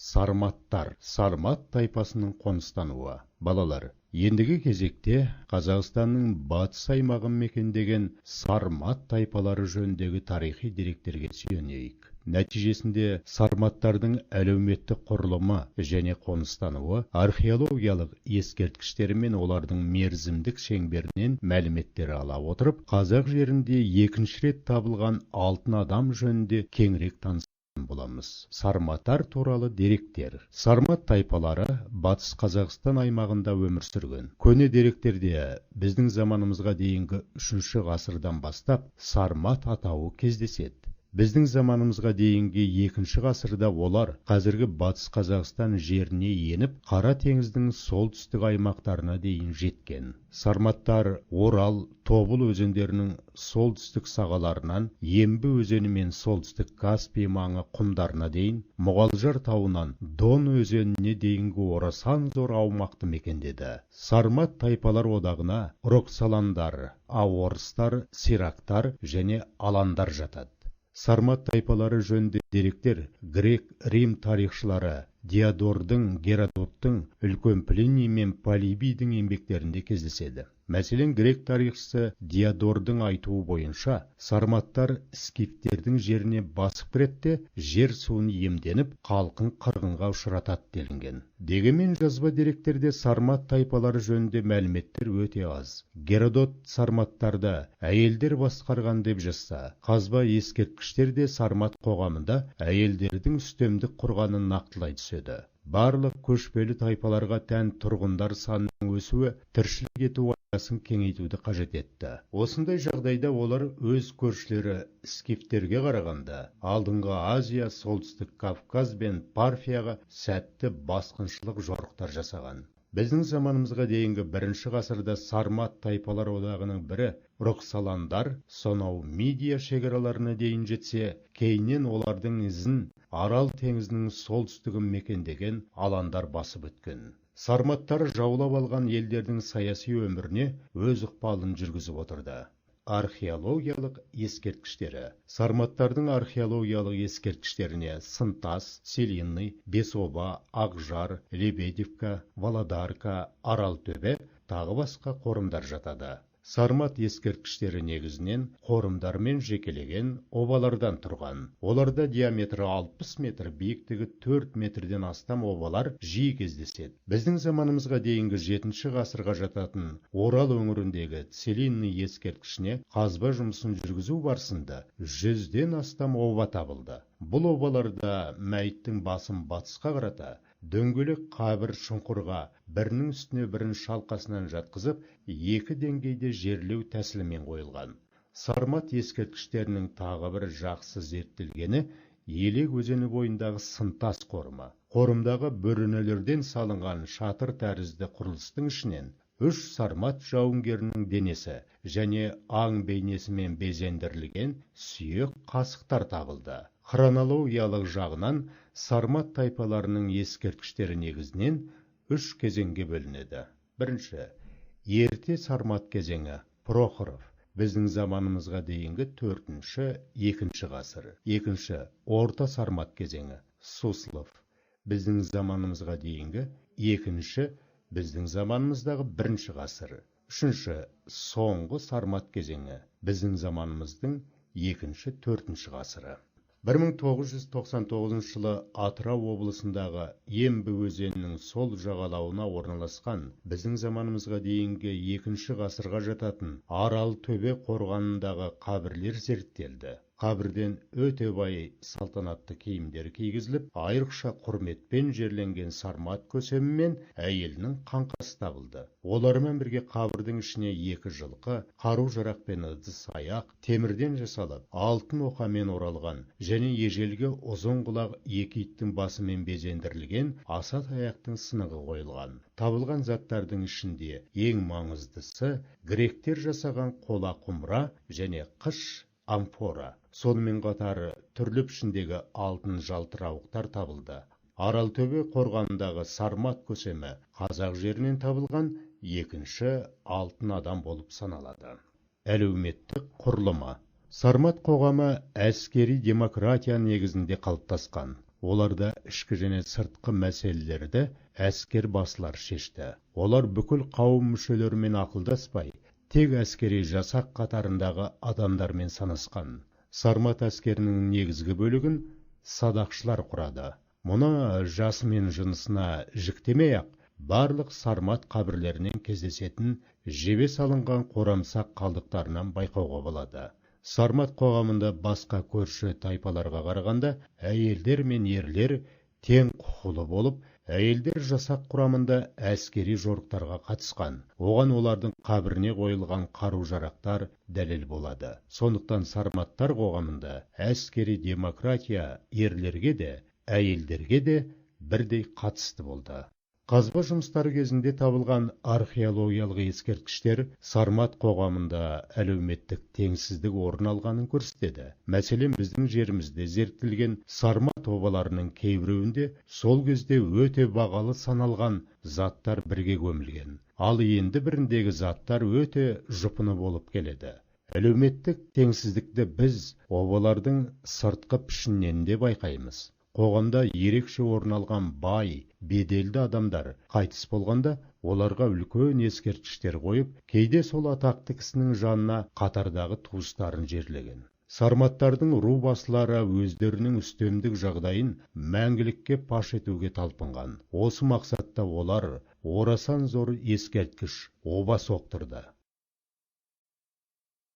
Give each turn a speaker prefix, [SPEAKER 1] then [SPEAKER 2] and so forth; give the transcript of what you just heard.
[SPEAKER 1] Сарматтар, Сармат тайпасының қоныстануы. Балалар, ендігі кезекте Қазақстанның батыс аймағын мекендеген Сармат тайпалары жөніндегі тарихи деректерге сүйенейік. Нәтижесінде Сарматтардың әлеуметтік құрылымы және қоныстануы археологиялық ескерткіштері мен олардың мерзімдік шеңберінен мәліметтер ала отырып, қазақ жерінде екінші рет табылған алтын адам жөнінде кеңірек таныс боламыз. Сарматтар туралы деректер. Сармат тайпалары батыс Қазақстан аймағында өмір сүрген. Көне деректерде біздің заманымызға дейінгі 3 ғасырдан бастап Сармат атауы кездеседі. Біздің заманымызға дейінгі 2 ғасырда олар қазіргі батыс Қазақстан жеріне еніп, Қара теңіздің солтүстік аймақтарына дейін жеткен. Сарматтар Орал, Тобыл өзендерінің солтүстік сағаларынан Ембі өзені мен солтүстік Каспий маңы құмдарына дейін, Мұғалжар тауынан Дон өзеніне дейінгі орасан зор аумақты мекендеді. Сармат тайпалар одағына Роксоландар, Аорыстар, Сирактар және Аландар жатады. Сармат тайпалары жөнінде деректер грек-рим тарихшылары Диодордың, Геродоттың, Үлкен Плиний мен Полибийдің еңбектерінде кездеседі. Мәселен, грек тарихшысы Диодордың айтуы бойынша, сарматтар скифтердің жеріне басып кіреді, жер суын иемденіп, халқын қырғынға ұшыратады делінген. Дегенмен жазба деректерде сармат тайпалары жөнінде мәліметтер өте аз. Геродот сарматтарды әйелдер басқарған деп жазса, қазба ескерткіштерде сармат қоғамында әйелдердің үстемдік құрғанын нақтылай түседі. Барлық көшпелі тайпаларға тән тұрғындар санының өсуі тіршілік ету аясын кеңейтуді қажет етті. Осындай жағдайда олар өз көршілері скифтерге қарағанда алдыңғы Азия, солтүстік Кавказ бен Парфияға сәтті басқыншылық жорықтар жасаған. Біздің заманымызға дейінгі 1 ғасырда Сармат тайпалар одағының бірі Роксоландар сонау Мидия шекараларына дейін жетсе, кейіннен олардың ізін Арал теңізінің солтүстігін мекендеген аландар басып өткен. Сарматтар жаулап алған елдердің саяси өміріне өз ықпалын жүргізіп отырды. Археологиялық ескерткіштері. Сарматтардың археологиялық ескерткіштеріне Сынтас, Селинный, Бесоба, Ақжар, Лебедевка, Володарка, Аралтөбе тағы басқа қорымдар жатады. Сармат ескерткіштері негізінен қорымдармен жекелеген обалардан тұрған. Оларда диаметрі 60 метр, биіктігі 4 метрден астам обалар жиі кездеседі. Біздің заманымызға дейінгі 7 ғасырға жататын Орал өңіріндегі Целинный ескерткішіне қазба жұмысын жүргізу барысында 100-ден астам оба табылды. Бұл обаларда мәйіттің басын батысқа қарата, дөңгелек қабір шұңқырға бірінің үстіне бірін шалқасынан жатқызып, 2 деңгейде жерлеу тәсілімен қойылған. Сармат ескерткіштерінің тағы бір жақсы зерттелгені Елек өзені бойындағы Сынтас қорымы. Қорымдағы бөренелерден салынған шатыр тәрізді құрылыстың ішінен 3 сармат жауынгерінің денесі және аң бейнесімен безендірілген сүйек қасықтар табылды. Хронологиялық жағынан сармат тайпаларының ескерткіштері негізінен 3 кезеңге бөлінеді. Бірінші, ерте сармат кезеңі Прохоров, біздің заманымызға дейінгі 4-2 ғасыр. Екінші, орта сармат кезеңі Суслов, біздің заманымызға дейінгі 2-ші, біздің заманымыздағы 1 ғасыр. Үшінші, соңғы сармат кезеңі біздің заманымыздың 2-4 ғасыры. 1999 жылы Атырау облысындағы Ембі өзенінің сол жағалауына орналасқан біздің заманымызға дейінгі 2 ғасырға жататын Арал төбе қорғанындағы қабірлер зерттелді. Қабірден өте бай салтанатты киімдер кигізіліп, айрықша құрметпен жерленген сармат көсемі мен әйелінің қаңқасы табылды. Олармен бірге қабірдің ішіне 2 жылқы, қару-жарақ пен ыдыс-аяқ темірден жасалып, алтын оқамен оралған және ежелгі ұзын құлақ 2 иттің басымен безендірілген аса таяқтың сынығы қойылған. Табылған заттардың ішінде ең маңыздысы гректер жасаған қола құмыра және қыш амфора. Сонымен қатар түрлі пішіндегі алтын жалтырауықтар табылды. Аралтөбе қорғанындағы сармат көсемі қазақ жерінен табылған 2-ші алтын адам болып саналады. Әлеуметтік құрылымы. Сармат қоғамы әскери демократия негізінде қалыптасқан. Оларда ішкі және сыртқы мәселелерді әскер басылар шешті. Олар бүкіл қауым мүшелерімен ақылдаспай, тек әскери жасақ қатарындағы адамдармен санасқан. Сармат әскерінің негізгі бөлігін садақшылар құрады. Мұны жасы мен жынысына жіктемей-ақ, барлық сармат қабірлерінен кездесетін жебе салынған қорамсақ қалдықтарынан байқауға болады. Сармат қоғамында басқа көрші тайпаларға қарағанда әйелдер мен ерлер тең құқылы болып, әйелдер жасақ құрамында әскери жорықтарға қатысқан. Оған олардың қабіріне қойылған қару-жарақтар дәлел болады. Сондықтан сарматтар қоғамында әскери демократия ерлерге де, әйелдерге де бірдей қатысты болды. Қазба жұмыстары кезінде табылған археологиялық ескерткіштер сармат қоғамында әлеуметтік теңсіздік орын алғанын көрсетеді. Мәселен, біздің жерімізде зерттелген сармат обаларының кейбіреуінде сол кезде өте бағалы саналған заттар бірге көмілген. Ал енді біріндегі заттар өте жұпыны болып келеді. Әлеуметтік теңсіздікті біз обалардың сыртқы пішінінен де байқаймыз. Қоғамда ерекше орын алған бай, беделді адамдар қайтыс болғанда, оларға үлкен ескерткіштер қойып, кейде сол атақты кісінің жанына қатардағы туыстарын жерлеген. Сарматтардың ру басылары өздерінің үстемдік жағдайын мәңгілікке паш етуге талпынған. Осы мақсатта олар орасан зор ескерткіш оба соқтырды.